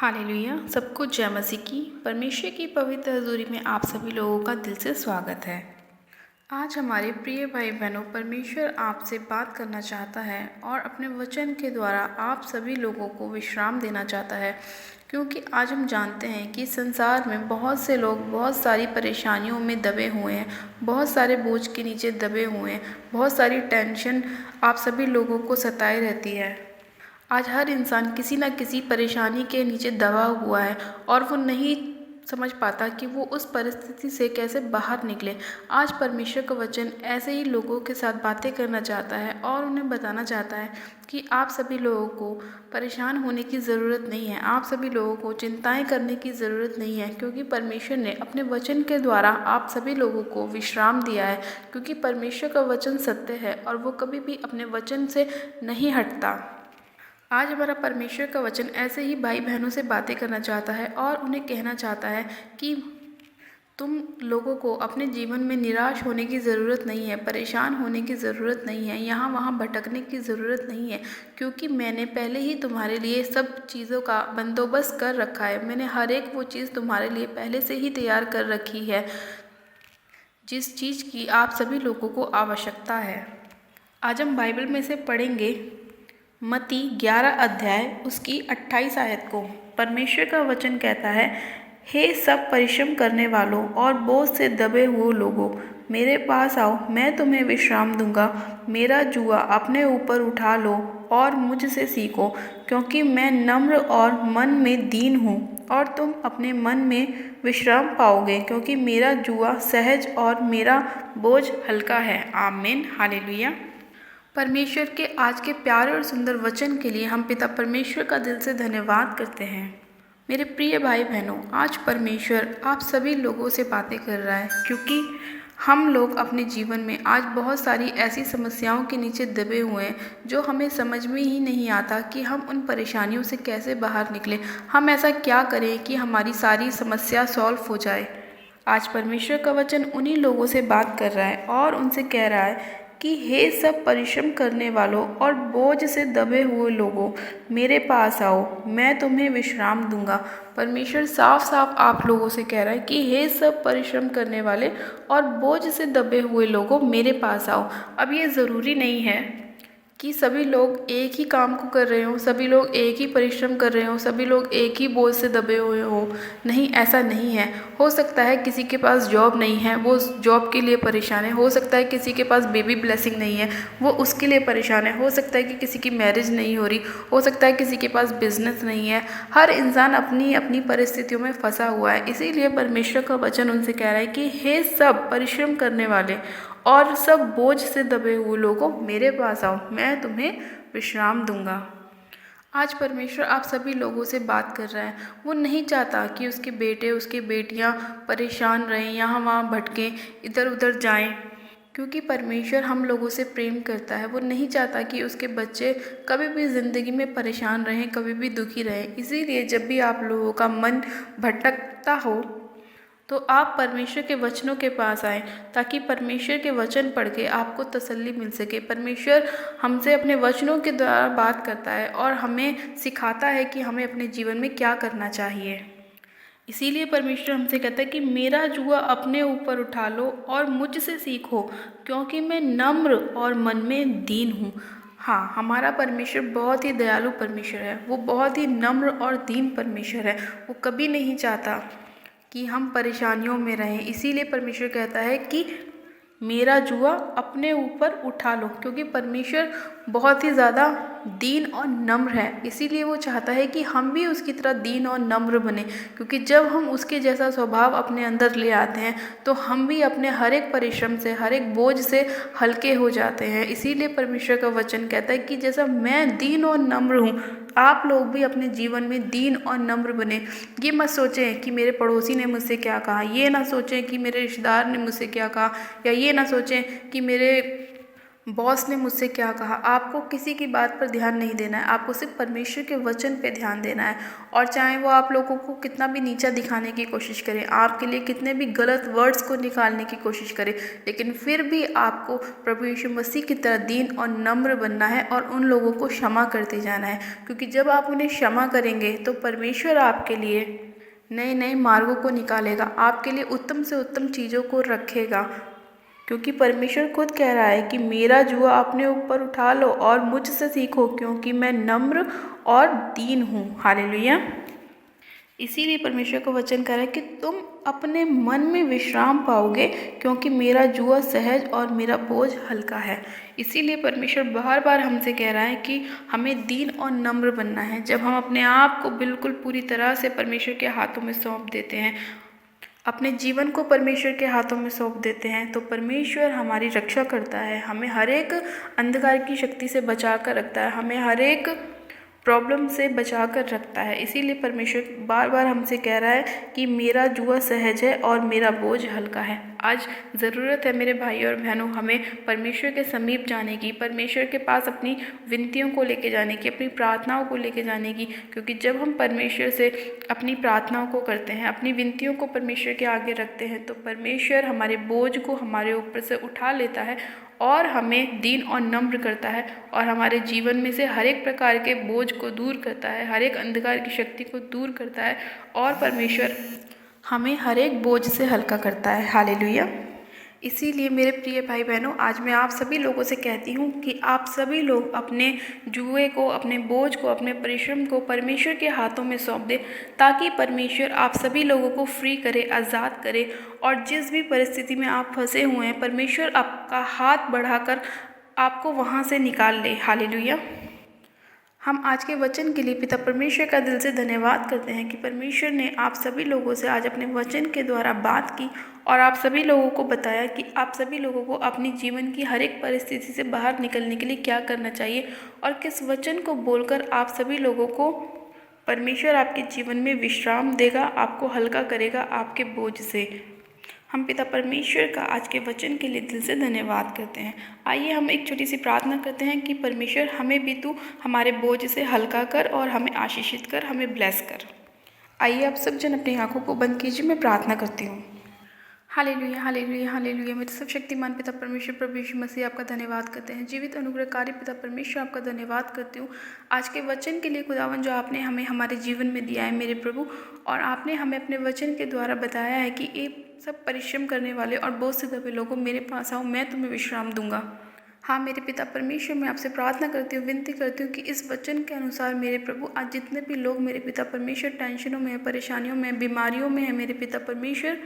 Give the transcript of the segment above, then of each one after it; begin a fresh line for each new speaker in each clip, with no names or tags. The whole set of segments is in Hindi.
हालेलुया। सबको जय मसीह की। परमेश्वर की पवित्र हजूरी में आप सभी लोगों का दिल से स्वागत है। आज हमारे प्रिय भाई बहनों, परमेश्वर आपसे बात करना चाहता है और अपने वचन के द्वारा आप सभी लोगों को विश्राम देना चाहता है, क्योंकि आज हम जानते हैं कि संसार में बहुत से लोग बहुत सारी परेशानियों में दबे हुए हैं, बहुत सारे बोझ के नीचे दबे हुए हैं, बहुत सारी टेंशन आप सभी लोगों को सताए रहती है। आज हर इंसान किसी न किसी परेशानी के नीचे दबा हुआ है और वो नहीं समझ पाता कि वो उस परिस्थिति से कैसे बाहर निकले। आज परमेश्वर का वचन ऐसे ही लोगों के साथ बातें करना चाहता है और उन्हें बताना चाहता है कि आप सभी लोगों को परेशान होने की ज़रूरत नहीं है, आप सभी लोगों को चिंताएं करने की ज़रूरत नहीं है, क्योंकि परमेश्वर ने अपने वचन के द्वारा आप सभी लोगों को विश्राम दिया है। क्योंकि परमेश्वर का वचन सत्य है और वो कभी भी अपने वचन से नहीं हटता। आज हमारा परमेश्वर का वचन ऐसे ही भाई बहनों से बातें करना चाहता है और उन्हें कहना चाहता है कि तुम लोगों को अपने जीवन में निराश होने की ज़रूरत नहीं है, परेशान होने की ज़रूरत नहीं है, यहाँ वहाँ भटकने की ज़रूरत नहीं है, क्योंकि मैंने पहले ही तुम्हारे लिए सब चीज़ों का बंदोबस्त कर रखा है। मैंने हर एक वो चीज़ तुम्हारे लिए पहले से ही तैयार कर रखी है, जिस चीज़ की आप सभी लोगों को आवश्यकता है। आज हम बाइबल में से पढ़ेंगे मत्ती 11 अध्याय उसकी 28 आयत को। परमेश्वर का वचन कहता है, हे सब परिश्रम करने वालों और बोझ से दबे हुए लोगों, मेरे पास आओ, मैं तुम्हें विश्राम दूंगा। मेरा जुआ अपने ऊपर उठा लो और मुझसे सीखो, क्योंकि मैं नम्र और मन में दीन हूँ, और तुम अपने मन में विश्राम पाओगे, क्योंकि मेरा जुआ सहज और मेरा बोझ हल्का है। आमीन। हालेलुया। परमेश्वर के आज के प्यारे और सुंदर वचन के लिए हम पिता परमेश्वर का दिल से धन्यवाद करते हैं। मेरे प्रिय भाई बहनों, आज परमेश्वर आप सभी लोगों से बातें कर रहा है, क्योंकि हम लोग अपने जीवन में आज बहुत सारी ऐसी समस्याओं के नीचे दबे हुए हैं जो हमें समझ में ही नहीं आता कि हम उन परेशानियों से कैसे बाहर निकलें। हम ऐसा क्या करें कि हमारी सारी समस्या सॉल्व हो जाए। आज परमेश्वर का वचन उन्हीं लोगों से बात कर रहा है और उनसे कह रहा है कि हे सब परिश्रम करने वालों और बोझ से दबे हुए लोगों, मेरे पास आओ, मैं तुम्हें विश्राम दूंगा। परमेश्वर साफ साफ आप लोगों से कह रहा है कि हे सब परिश्रम करने वाले और बोझ से दबे हुए लोगों, मेरे पास आओ। अब ये ज़रूरी नहीं है कि सभी लोग एक ही काम को कर रहे हों, सभी लोग एक ही परिश्रम कर रहे हों, सभी लोग एक ही बोझ से दबे हुए हों। नहीं, ऐसा नहीं है। हो सकता है किसी के पास जॉब नहीं है, वो जॉब के लिए परेशान है। हो सकता है किसी के पास बेबी ब्लेसिंग नहीं है, वो उसके लिए परेशान है। हो सकता है कि किसी की मैरिज नहीं हो रही, हो सकता है किसी के पास बिजनेस नहीं है। हर इंसान अपनी अपनी परिस्थितियों में फंसा हुआ है। इसीलिए परमेश्वर का वचन उनसे कह रहा है कि हे सब परिश्रम करने वाले और सब बोझ से दबे हुए लोगों, मेरे पास आओ, मैं तुम्हें विश्राम दूंगा। आज परमेश्वर आप सभी लोगों से बात कर रहा है। वो नहीं चाहता कि उसके बेटे, उसकी बेटियां परेशान रहें, यहाँ वहाँ भटकें, इधर उधर जाएं, क्योंकि परमेश्वर हम लोगों से प्रेम करता है। वो नहीं चाहता कि उसके बच्चे कभी भी ज़िंदगी में परेशान रहें, कभी भी दुखी रहें। इसीलिए जब भी आप लोगों का मन भटकता हो तो आप परमेश्वर के वचनों के पास आएँ, ताकि परमेश्वर के वचन पढ़ के आपको तसल्ली मिल सके। परमेश्वर हमसे अपने वचनों के द्वारा बात करता है और हमें सिखाता है कि हमें अपने जीवन में क्या करना चाहिए। इसीलिए परमेश्वर हमसे कहता है कि मेरा जुआ अपने ऊपर उठा लो और मुझसे सीखो, क्योंकि मैं नम्र और मन में दीन हूँ। हाँ, हमारा परमेश्वर बहुत ही दयालु परमेश्वर है। वो बहुत ही नम्र और दीन परमेश्वर है। वो कभी नहीं चाहता कि हम परेशानियों में रहें। इसीलिए परमेश्वर कहता है कि मेरा जुआ अपने ऊपर उठा लो, क्योंकि परमेश्वर बहुत ही ज़्यादा दीन और नम्र है। इसीलिए वो चाहता है कि हम भी उसकी तरह दीन और नम्र बने, क्योंकि जब हम उसके जैसा स्वभाव अपने अंदर ले आते हैं तो हम भी अपने हर एक परिश्रम से, हर एक बोझ से हल्के हो जाते हैं। इसीलिए परमेश्वर का वचन कहता है कि जैसा मैं दीन और नम्र हूँ, आप लोग भी अपने जीवन में दीन और नम्र बने। ये मत सोचें कि मेरे पड़ोसी ने मुझसे क्या कहा, ये ना सोचें कि मेरे रिश्तेदार ने मुझसे क्या कहा, या ये ना सोचें कि मेरे बॉस ने मुझसे क्या कहा, आपको किसी की बात पर ध्यान नहीं देना है। आपको सिर्फ परमेश्वर के वचन पे ध्यान देना है। और चाहे वो आप लोगों को कितना भी नीचा दिखाने की कोशिश करें, आपके लिए कितने भी गलत वर्ड्स को निकालने की कोशिश करें, लेकिन फिर भी आपको प्रभु यीशु मसीह की तरह दीन और नम्र बनना है और उन लोगों को क्षमा करते जाना है। क्योंकि जब आप उन्हें क्षमा करेंगे तो परमेश्वर आपके लिए नए नए मार्गों को निकालेगा, आपके लिए उत्तम से उत्तम चीज़ों को रखेगा। क्योंकि परमेश्वर खुद कह रहा है कि मेरा जुआ अपने ऊपर उठा लो और मुझसे सीखो, क्योंकि मैं नम्र और दीन हूँ। हालेलुया। इसीलिए परमेश्वर का वचन कह रहा है कि तुम अपने मन में विश्राम पाओगे, क्योंकि मेरा जुआ सहज और मेरा बोझ हल्का है। इसीलिए परमेश्वर बार बार हमसे कह रहा है कि हमें दीन और नम्र बनना है। जब हम अपने आप को बिल्कुल पूरी तरह से परमेश्वर के हाथों में सौंप देते हैं, अपने जीवन को परमेश्वर के हाथों में सौंप देते हैं, तो परमेश्वर हमारी रक्षा करता है, हमें हर एक अंधकार की शक्ति से बचा कर रखता है, हमें हर एक प्रॉब्लम से बचा कर रखता है। इसीलिए परमेश्वर बार बार हमसे कह रहा है कि मेरा जुआ सहज है और मेरा बोझ हल्का है। आज ज़रूरत है मेरे भाई और बहनों, हमें परमेश्वर के समीप जाने की, परमेश्वर के पास अपनी विनतियों को लेके जाने की, अपनी प्रार्थनाओं को लेके जाने की। क्योंकि जब हम परमेश्वर से अपनी प्रार्थनाओं को करते हैं, अपनी विनतियों को परमेश्वर के आगे रखते हैं, तो परमेश्वर हमारे बोझ को हमारे ऊपर से उठा लेता है और हमें दीन और नम्र करता है और हमारे जीवन में से हर एक प्रकार के बोझ को दूर करता है, हर एक अंधकार की शक्ति को दूर करता है और परमेश्वर हमें हर एक बोझ से हल्का करता है। हालेलुया। इसीलिए मेरे प्रिय भाई बहनों, आज मैं आप सभी लोगों से कहती हूँ कि आप सभी लोग अपने जुए को, अपने बोझ को, अपने परिश्रम को परमेश्वर के हाथों में सौंप दें, ताकि परमेश्वर आप सभी लोगों को फ्री करे, आज़ाद करे। और जिस भी परिस्थिति में आप फंसे हुए हैं, परमेश्वर आपका हाथ बढ़ाकर आपको वहाँ से निकाल ले। हालेलुया। हम आज के वचन के लिए पिता परमेश्वर का दिल से धन्यवाद करते हैं कि परमेश्वर ने आप सभी लोगों से आज अपने वचन के द्वारा बात की और आप सभी लोगों को बताया कि आप सभी लोगों को अपनी जीवन की हर एक परिस्थिति से बाहर निकलने के लिए क्या करना चाहिए और किस वचन को बोलकर आप सभी लोगों को परमेश्वर आपके जीवन में विश्राम देगा, आपको हल्का करेगा आपके बोझ से। हम पिता परमेश्वर का आज के वचन के लिए दिल से धन्यवाद करते हैं। आइए हम एक छोटी सी प्रार्थना करते हैं कि परमेश्वर हमें भी तू हमारे बोझ से हल्का कर और हमें आशीषित कर, हमें ब्लेस कर। आइए आप सब जन अपनी आंखों को बंद कीजिए, मैं प्रार्थना करती हूँ। Hallelujah, hallelujah, hallelujah. मेरे सब शक्तिमान पिता परमेश्वर प्रभु यीशु मसीह आपका धन्यवाद करते हैं। जीवित अनुग्रहकारी पिता परमेश्वर आपका धन्यवाद करती हूँ आज के वचन के लिए खुदावन, जो आपने हमें हमारे जीवन में दिया है मेरे प्रभु। और आपने हमें अपने वचन के द्वारा बताया है कि ये सब परिश्रम करने वाले और बोझ से दबे लोगों मेरे पास आओ, मैं तुम्हें विश्राम दूंगा। हाँ मेरे पिता परमेश्वर, मैं आपसे प्रार्थना करती हूँ, विनती करती हूँ कि इस वचन के अनुसार मेरे प्रभु आज जितने भी लोग मेरे पिता परमेश्वर टेंशनों में, परेशानियों में, बीमारियों में है मेरे पिता परमेश्वर,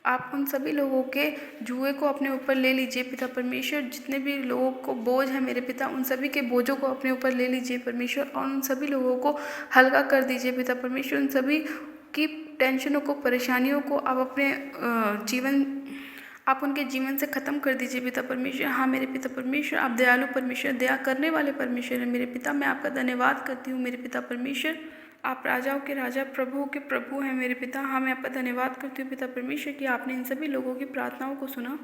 आप उन सभी लोगों के जुए को अपने ऊपर ले लीजिए पिता परमेश्वर। जितने भी लोगों को बोझ है मेरे पिता, उन सभी के बोझों को अपने ऊपर ले लीजिए परमेश्वर और उन सभी लोगों को हल्का कर दीजिए पिता परमेश्वर। उन सभी की टेंशनों को, परेशानियों को आप अपने आप उनके जीवन से ख़त्म कर दीजिए पिता परमेश्वर। हाँ मेरे पिता परमेश्वर, आप दयालु परमेश्वर, दया करने वाले परमेश्वर हैं मेरे पिता। मैं आपका धन्यवाद करती हूँ मेरे पिता परमेश्वर। आप राजाओं के राजा, प्रभुओं के प्रभु हैं मेरे पिता। हाँ मैं आपका धन्यवाद करती हूँ पिता परमेश्वर कि आपने इन सभी लोगों की प्रार्थनाओं को सुना।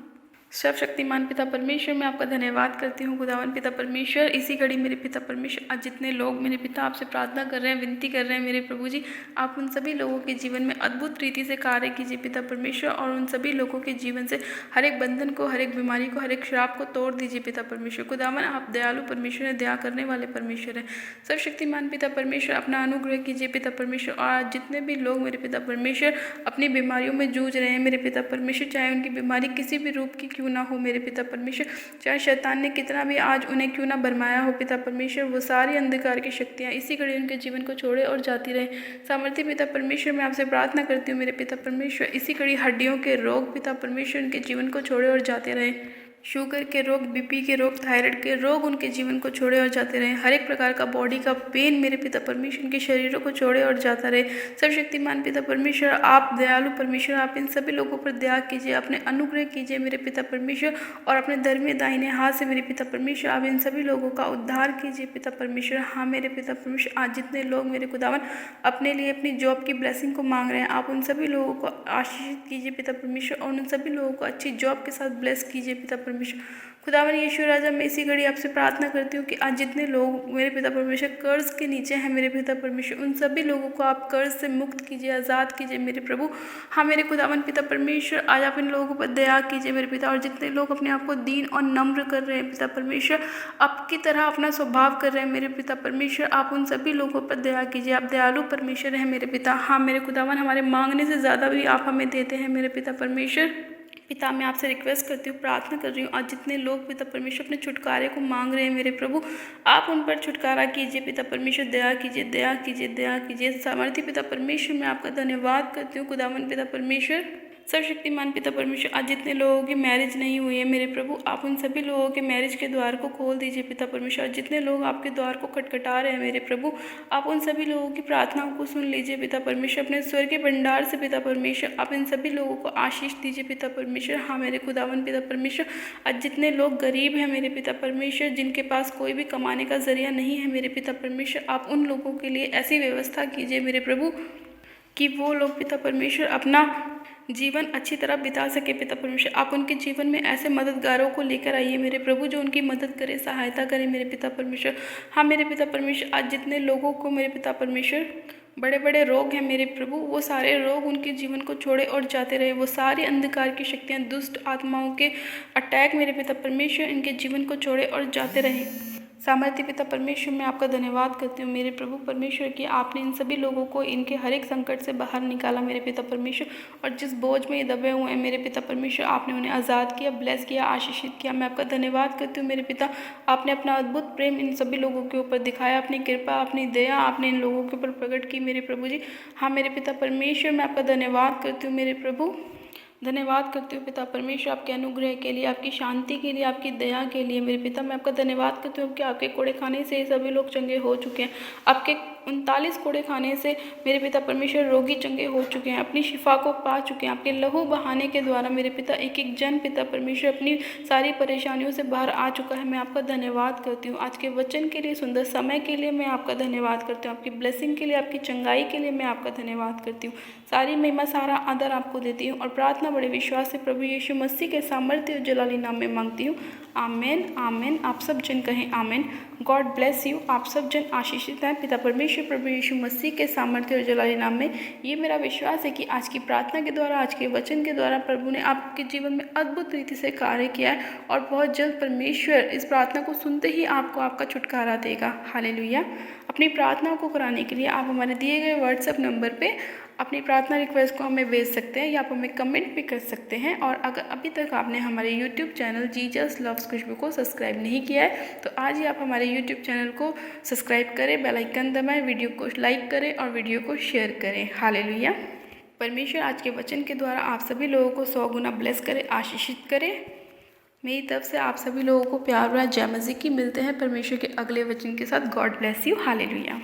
सर्वशक्तिमान पिता परमेश्वर, मैं आपका धन्यवाद करती हूँ खुदावन पिता परमेश्वर। इसी घड़ी मेरे पिता परमेश्वर, आज जितने लोग मेरे पिता आपसे प्रार्थना कर रहे हैं, विनती कर रहे हैं मेरे प्रभु जी, आप उन सभी लोगों के जीवन में अद्भुत रीति से कार्य कीजिए पिता परमेश्वर। और उन सभी लोगों के जीवन से हर एक बंधन को, हर एक बीमारी को, हर एक श्राप को तोड़ दीजिए पिता परमेश्वर। खुदावन आप दयालु परमेश्वर हैं, दया करने वाले परमेश्वर हैं। सर्वशक्तिमान पिता परमेश्वर, अपना अनुग्रह कीजिए पिता परमेश्वर। और आज जितने भी लोग मेरे पिता परमेश्वर अपनी बीमारियों में जूझ रहे हैं मेरे पिता परमेश्वर, चाहे उनकी बीमारी किसी भी रूप की क्यों ना हो मेरे पिता परमेश्वर, चाहे शैतान ने कितना भी आज उन्हें क्यों ना भरमाया हो पिता परमेश्वर, वो सारी अंधकार की शक्तियाँ इसी घड़ी उनके जीवन को छोड़े और जाती रहे। सामर्थ्य पिता परमेश्वर, मैं आपसे प्रार्थना करती हूँ मेरे पिता परमेश्वर, इसी घड़ी हड्डियों के रोग पिता परमेश्वर उनके जीवन को छोड़े और जाते रहे। शुगर के रोग, बीपी के रोग, थायराइड के रोग उनके जीवन को छोड़े और जाते रहे। हर एक प्रकार का बॉडी का पेन मेरे पिता परमेश्वर उनके शरीरों को छोड़े और जाता रहे। सर्वशक्तिमान पिता परमेश्वर, आप दयालु परमेश्वर, आप इन सभी लोगों पर दया कीजिए, अपने अनुग्रह कीजिए मेरे पिता परमेश्वर। और अपने धर्मी दाहिने हाथ से मेरे पिता परमेश्वर आप इन सभी लोगों का उद्धार कीजिए पिता परमेश्वर। हाँ मेरे पिता परमेश्वर, आज जितने लोग मेरे खुदावन अपने लिए अपनी जॉब की ब्लेसिंग को मांग रहे हैं, आप उन सभी लोगों को आशीषित कीजिए पिता परमेश्वर और उन सभी लोगों को अच्छी जॉब के साथ ब्लेस कीजिए पिता परमेश्वर। खुदावन यीशु राजा, मैं इसी घड़ी आपसे प्रार्थना करती हूँ कि आज जितने लोग मेरे पिता परमेश्वर कर्ज के नीचे हैं मेरे पिता परमेश्वर, उन सभी लोगों को आप कर्ज से मुक्त कीजिए, आज़ाद कीजिए मेरे प्रभु। हाँ मेरे खुदावन पिता परमेश्वर, आज आप इन लोगों पर दया कीजिए मेरे पिता। और जितने लोग अपने आप को दीन और नम्र कर रहे हैं पिता परमेश्वर, आपकी तरह अपना स्वभाव कर रहे हैं मेरे पिता परमेश्वर, आप उन सभी लोगों पर दया कीजिए। आप दयालु परमेश्वर हैं मेरे पिता। हाँ मेरे खुदावन, हमारे मांगने से ज़्यादा भी आप हमें देते हैं मेरे पिता परमेश्वर। पिता, मैं आपसे रिक्वेस्ट करती हूँ, प्रार्थना कर रही हूँ, आज जितने लोग पिता परमेश्वर अपने छुटकारे को मांग रहे हैं मेरे प्रभु, आप उन पर छुटकारा कीजिए पिता परमेश्वर। दया कीजिए, दया कीजिए, दया कीजिए। सामर्थ्य पिता परमेश्वर, मैं आपका धन्यवाद करती हूँ खुदावन पिता परमेश्वर। सर्वशक्तिमान पिता परमेश्वर, आज जितने लोगों की मैरिज नहीं हुई है मेरे प्रभु, आप उन सभी लोगों के मैरिज के द्वार को खोल दीजिए पिता परमेश्वर। जितने लोग आपके द्वार को खटखटा रहे हैं मेरे प्रभु, आप उन सभी लोगों की प्रार्थनाओं को सुन लीजिए पिता परमेश्वर। अपने स्वर्ग के भंडार से पिता परमेश्वर, आप इन सभी लोगों को आशीष दीजिए पिता परमेश्वर। हाँ मेरे खुदावन पिता परमेश्वर, आज जितने लोग गरीब हैं मेरे पिता परमेश्वर, जिनके पास कोई भी कमाने का जरिया नहीं है मेरे पिता परमेश्वर, आप उन लोगों के लिए ऐसी व्यवस्था कीजिए मेरे प्रभु कि वो लोग पिता परमेश्वर अपना जीवन अच्छी तरह बिता सके पिता परमेश्वर। आप उनके जीवन में ऐसे मददगारों को लेकर आइए मेरे प्रभु, जो उनकी मदद करे, सहायता करे मेरे पिता परमेश्वर। हाँ मेरे पिता परमेश्वर, आज जितने लोगों को मेरे पिता परमेश्वर बड़े बड़े रोग हैं मेरे प्रभु, वो सारे रोग उनके जीवन को छोड़े और जाते रहे। वो सारी अंधकार की शक्तियाँ, दुष्ट आत्माओं के अटैक मेरे पिता परमेश्वर इनके जीवन को छोड़े और जाते रहे। सामर्थ्य पिता परमेश्वर, मैं आपका धन्यवाद करती हूँ मेरे प्रभु परमेश्वर कि आपने इन सभी लोगों को इनके हर एक संकट से बाहर निकाला मेरे पिता परमेश्वर। और जिस बोझ में ये दबे हुए हैं मेरे पिता परमेश्वर, आपने उन्हें आज़ाद किया, ब्लेस किया, आशीषित किया। मैं आपका धन्यवाद करती हूँ मेरे पिता। आपने अपना अद्भुत प्रेम इन सभी लोगों के ऊपर दिखाया, अपनी कृपा, अपनी दया आपने इन लोगों के ऊपर प्रकट की मेरे प्रभु जी। हाँ मेरे पिता परमेश्वर, मैं आपका धन्यवाद करती हूँ मेरे प्रभु। धन्यवाद करती हूँ पिता परमेश्वर, आपके अनुग्रह के लिए, आपकी शांति के लिए, आपकी दया के लिए मेरे पिता। मैं आपका धन्यवाद करती हूँ कि आपके कोड़े खाने से सभी लोग चंगे हो चुके हैं। आपके 39 कोड़े खाने से मेरे पिता परमेश्वर रोगी चंगे हो चुके हैं, अपनी शिफा को पा चुके हैं। आपके लहू बहाने के द्वारा मेरे पिता एक एक जन पिता परमेश्वर अपनी सारी परेशानियों से बाहर आ चुका है। मैं आपका धन्यवाद करती हूँ आज के वचन के लिए, सुंदर समय के लिए मैं आपका धन्यवाद करती हूँ। आपकी ब्लेसिंग के लिए, आपकी चंगाई के लिए मैं आपका धन्यवाद करती हूँ। सारी महिमा, सारा आदर आपको देती हूँ और प्रार्थना बड़े विश्वास से प्रभु यीशु मसीह के सामर्थ्य और जलाली नाम में मांगती हूँ। आमेन, आमेन। आप सब जन कहें आमेन। God bless you. आप सब जन आशीषित हैं पिता परमेश्वर प्रभु यीशु मसीह के सामर्थ्य और जलाली नाम में। ये मेरा विश्वास है कि आज की प्रार्थना के द्वारा, आज के वचन के द्वारा प्रभु ने आपके जीवन में अद्भुत रीति से कार्य किया है और बहुत जल्द परमेश्वर इस प्रार्थना को सुनते ही आपको आपका छुटकारा देगा। हालेलुया। अपनी प्रार्थना को कराने के लिए आप हमारे दिए गए व्हाट्सएप नंबर पे अपनी प्रार्थना रिक्वेस्ट को हमें भेज सकते हैं या आप हमें कमेंट भी कर सकते हैं। और अगर अभी तक आपने हमारे यूट्यूब चैनल जीसस लव्स खुशबू को सब्सक्राइब नहीं किया है तो आज ही आप हमारे यूट्यूब चैनल को सब्सक्राइब करें, बेल आइकन दबाएं, वीडियो को लाइक करें और वीडियो को शेयर करें। हालेलुया। परमेश्वर आज के वचन के द्वारा आप सभी लोगों को 100 गुना ब्लेस करे, आशीषित करे। मेरी तरफ से आप सभी लोगों को प्यार भरा जय मसीह की। मिलते हैं परमेश्वर के अगले वचन के साथ। God bless you. हालेलुया।